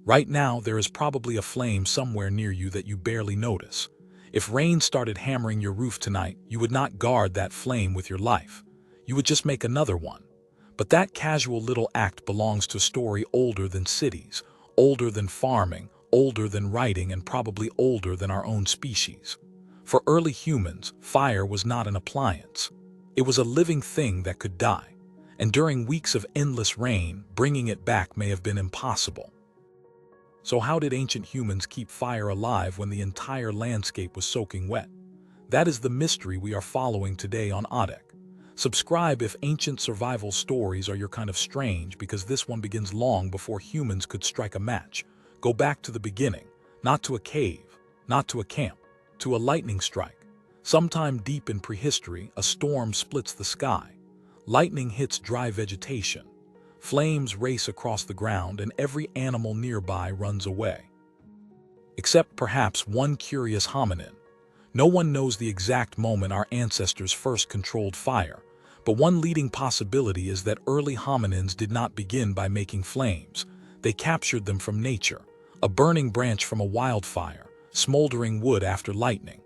Right now, there is probably a flame somewhere near you that you barely notice. If rain started hammering your roof tonight, you would not guard that flame with your life. You would just make another one. But that casual little act belongs to a story older than cities, older than farming, older than writing, and probably older than our own species. For early humans, fire was not an appliance. It was a living thing that could die. And during weeks of endless rain, bringing it back may have been impossible. So how did ancient humans keep fire alive when the entire landscape was soaking wet? That is the mystery we are following today on Oddiq. Subscribe if ancient survival stories are your kind of strange, because this one begins long before humans could strike a match. Go back to the beginning, not to a cave, not to a camp, to a lightning strike. Sometime deep in prehistory, a storm splits the sky. Lightning hits dry vegetation. Flames race across the ground, and every animal nearby runs away. Except perhaps one curious hominin. No one knows the exact moment our ancestors first controlled fire, but one leading possibility is that early hominins did not begin by making flames. They captured them from nature, a burning branch from a wildfire, smoldering wood after lightning,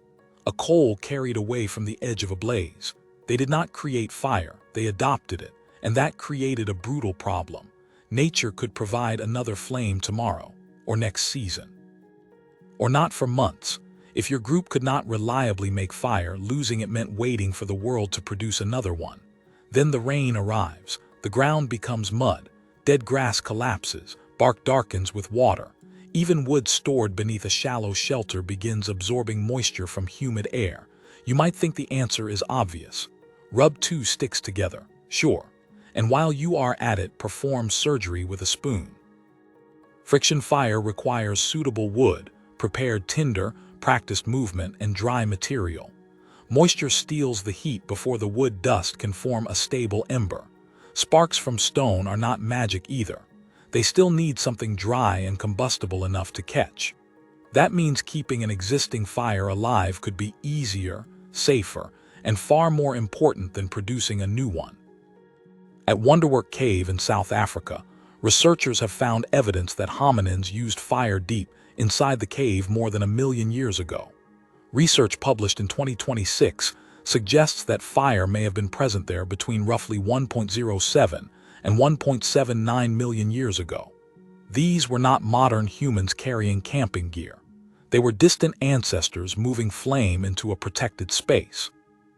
a coal carried away from the edge of a blaze. They did not create fire, they adopted it, and that created a brutal problem. Nature could provide another flame tomorrow, or next season. Or not for months. If your group could not reliably make fire, losing it meant waiting for the world to produce another one. Then the rain arrives, the ground becomes mud, dead grass collapses, bark darkens with water. Even wood stored beneath a shallow shelter begins absorbing moisture from humid air. You might think the answer is obvious. Rub two sticks together, sure. And while you are at it, perform surgery with a spoon. Friction fire requires suitable wood, prepared tinder, practiced movement, and dry material. Moisture steals the heat before the wood dust can form a stable ember. Sparks from stone are not magic either. They still need something dry and combustible enough to catch. That means keeping an existing fire alive could be easier, safer, and far more important than producing a new one. At Wonderwork Cave in South Africa, researchers have found evidence that hominins used fire deep inside the cave more than 1 million years ago. Research published in 2026 suggests that fire may have been present there between roughly 1.07 and 1.79 million years ago. These were not modern humans carrying camping gear. They were distant ancestors moving flame into a protected space.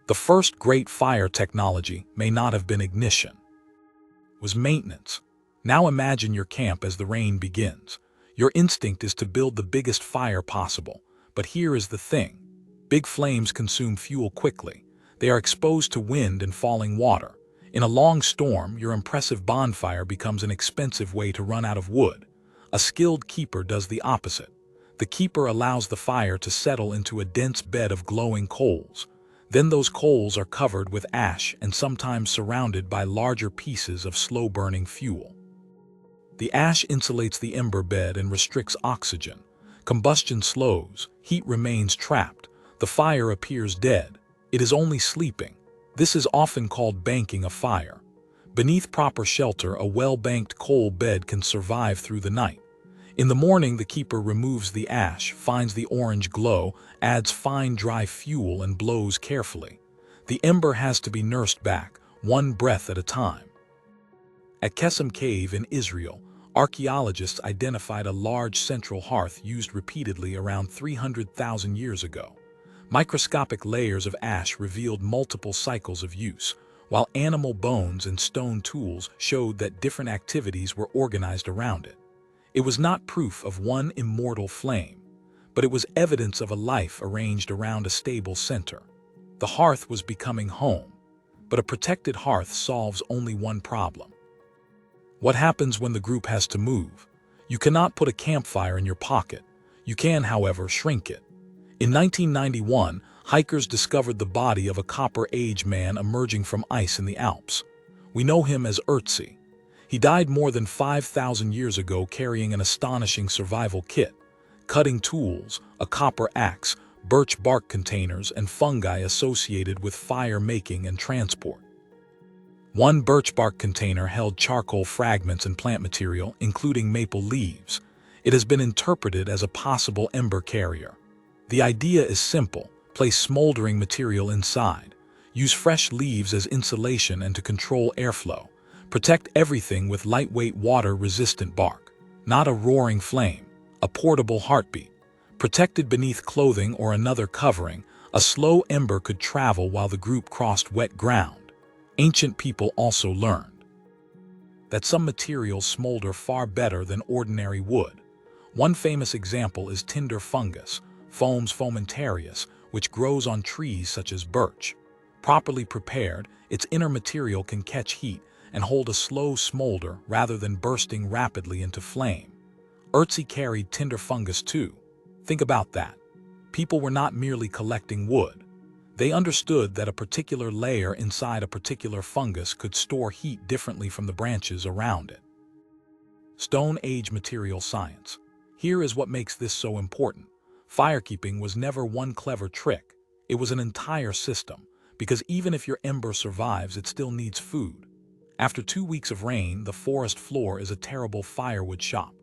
The first great fire technology may not have been ignition. It was maintenance. Now imagine your camp as the rain begins. Your instinct is to build the biggest fire possible. But here is the thing. Big flames consume fuel quickly. They are exposed to wind and falling water. In a long storm, your impressive bonfire becomes an expensive way to run out of wood. A skilled keeper does the opposite. The keeper allows the fire to settle into a dense bed of glowing coals. Then those coals are covered with ash and sometimes surrounded by larger pieces of slow-burning fuel. The ash insulates the ember bed and restricts oxygen. Combustion slows, heat remains trapped, the fire appears dead. It is only sleeping. This is often called banking a fire. Beneath proper shelter, a well-banked coal bed can survive through the night. In the morning, the keeper removes the ash, finds the orange glow, adds fine dry fuel, and blows carefully. The ember has to be nursed back, one breath at a time. At Kesem Cave in Israel, archaeologists identified a large central hearth used repeatedly around 300,000 years ago. Microscopic layers of ash revealed multiple cycles of use, while animal bones and stone tools showed that different activities were organized around it. It was not proof of one immortal flame, but it was evidence of a life arranged around a stable center. The hearth was becoming home, but a protected hearth solves only one problem. What happens when the group has to move? You cannot put a campfire in your pocket. You can, however, shrink it. In 1991, hikers discovered the body of a Copper Age man emerging from ice in the Alps. We know him as Ötzi. He died more than 5,000 years ago carrying an astonishing survival kit: cutting tools, a copper axe, birch bark containers, and fungi associated with fire making and transport. One birch bark container held charcoal fragments and plant material, including maple leaves. It has been interpreted as a possible ember carrier. The idea is simple: place smoldering material inside. Use fresh leaves as insulation and to control airflow. Protect everything with lightweight water-resistant bark. Not a roaring flame, a portable heartbeat. Protected beneath clothing or another covering, a slow ember could travel while the group crossed wet ground. Ancient people also learned that some materials smolder far better than ordinary wood. One famous example is tinder fungus, Fomes fomentarius, which grows on trees such as birch. Properly prepared, its inner material can catch heat and hold a slow smolder rather than bursting rapidly into flame. Oddiq carried tinder fungus too. Think about that. People were not merely collecting wood. They understood that a particular layer inside a particular fungus could store heat differently from the branches around it. Stone Age material science. Here is what makes this so important. Firekeeping was never one clever trick. It was an entire system, because even if your ember survives, it still needs food. After 2 weeks of rain, the forest floor is a terrible firewood shop.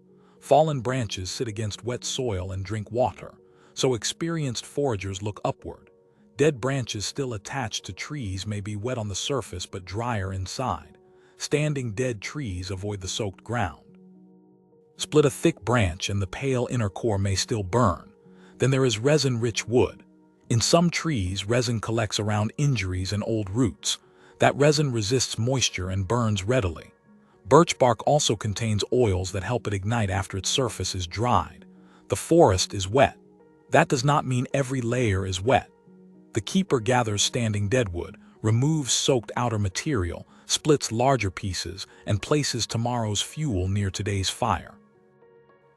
Fallen branches sit against wet soil and drink water, so experienced foragers look upward. Dead branches still attached to trees may be wet on the surface but drier inside. Standing dead trees avoid the soaked ground. Split a thick branch and the pale inner core may still burn. Then there is resin-rich wood. In some trees, resin collects around injuries and old roots. That resin resists moisture and burns readily. Birch bark also contains oils that help it ignite after its surface is dried. The forest is wet. That does not mean every layer is wet. The keeper gathers standing deadwood, removes soaked outer material, splits larger pieces, and places tomorrow's fuel near today's fire.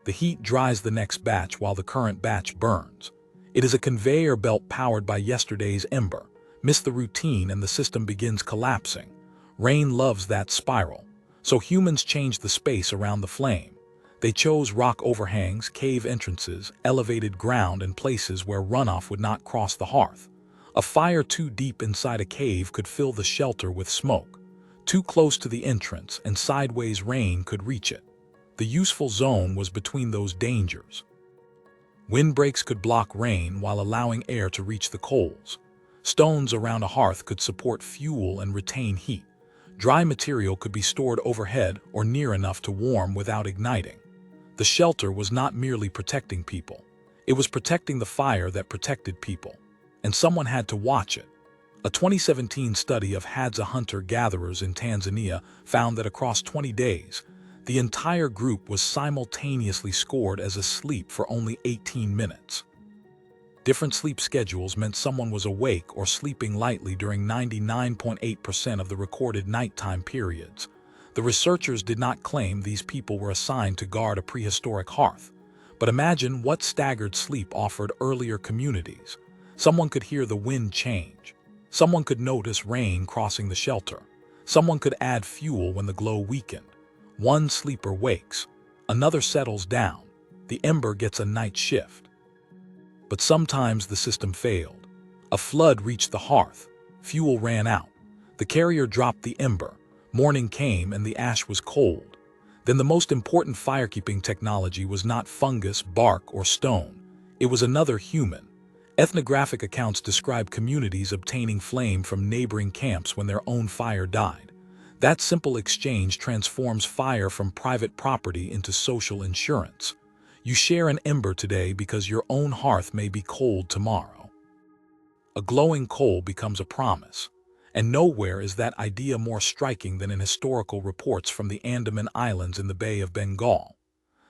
The heat dries the next batch while the current batch burns. It is a conveyor belt powered by yesterday's ember. Miss the routine and the system begins collapsing. Rain loves that spiral. So humans changed the space around the flame. They chose rock overhangs, cave entrances, elevated ground, and places where runoff would not cross the hearth. A fire too deep inside a cave could fill the shelter with smoke. Too close to the entrance and sideways rain could reach it. The useful zone was between those dangers. Windbreaks could block rain while allowing air to reach the coals. Stones around a hearth could support fuel and retain heat. Dry material could be stored overhead or near enough to warm without igniting. The shelter was not merely protecting people. It was protecting the fire that protected people. And someone had to watch it. A 2017 study of Hadza hunter-gatherers in Tanzania found that across 20 days, the entire group was simultaneously scored as asleep for only 18 minutes. Different sleep schedules meant someone was awake or sleeping lightly during 99.8% of the recorded nighttime periods. The researchers did not claim these people were assigned to guard a prehistoric hearth. But imagine what staggered sleep offered earlier communities. Someone could hear the wind change. Someone could notice rain crossing the shelter. Someone could add fuel when the glow weakened. One sleeper wakes, another settles down. The ember gets a night shift. But sometimes the system failed. A flood reached the hearth. Fuel ran out. The carrier dropped the ember. Morning came and the ash was cold. Then the most important firekeeping technology was not fungus, bark, or stone. It was another human. Ethnographic accounts describe communities obtaining flame from neighboring camps when their own fire died. That simple exchange transforms fire from private property into social insurance. You share an ember today because your own hearth may be cold tomorrow. A glowing coal becomes a promise. And nowhere is that idea more striking than in historical reports from the Andaman Islands in the Bay of Bengal.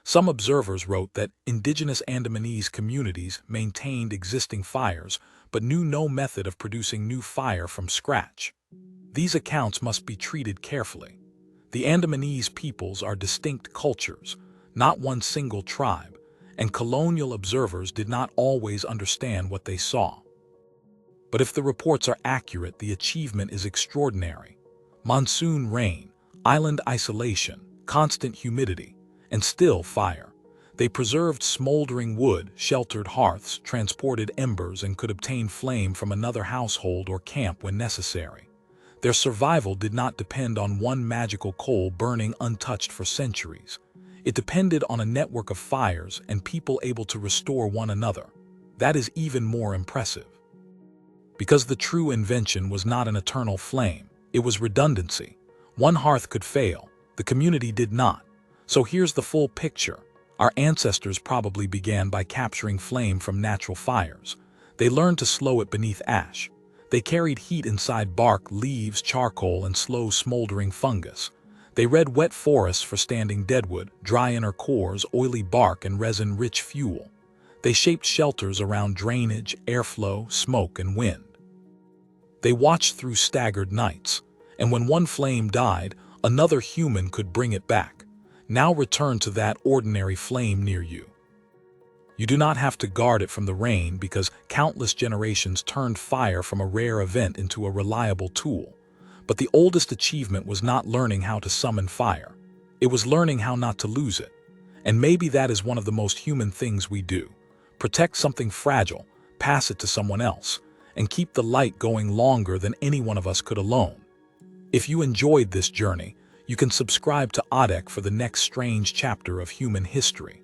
Some observers wrote that indigenous Andamanese communities maintained existing fires but knew no method of producing new fire from scratch. These accounts must be treated carefully. The Andamanese peoples are distinct cultures, not one single tribe, and colonial observers did not always understand what they saw. But if the reports are accurate, the achievement is extraordinary. Monsoon rain, island isolation, constant humidity, and still fire. They preserved smoldering wood, sheltered hearths, transported embers, and could obtain flame from another household or camp when necessary. Their survival did not depend on one magical coal burning untouched for centuries. It depended on a network of fires and people able to restore one another. That is even more impressive. Because the true invention was not an eternal flame, it was redundancy. One hearth could fail, the community did not. So here's the full picture. Our ancestors probably began by capturing flame from natural fires. They learned to slow it beneath ash. They carried heat inside bark, leaves, charcoal, and slow smoldering fungus. They read wet forests for standing deadwood, dry inner cores, oily bark, and resin-rich fuel. They shaped shelters around drainage, airflow, smoke, and wind. They watched through staggered nights, and when one flame died, another human could bring it back. Now return to that ordinary flame near you. You do not have to guard it from the rain because countless generations turned fire from a rare event into a reliable tool. But the oldest achievement was not learning how to summon fire. It was learning how not to lose it. And maybe that is one of the most human things we do. Protect something fragile, pass it to someone else, and keep the light going longer than any one of us could alone. If you enjoyed this journey, you can subscribe to Oddiq for the next strange chapter of human history.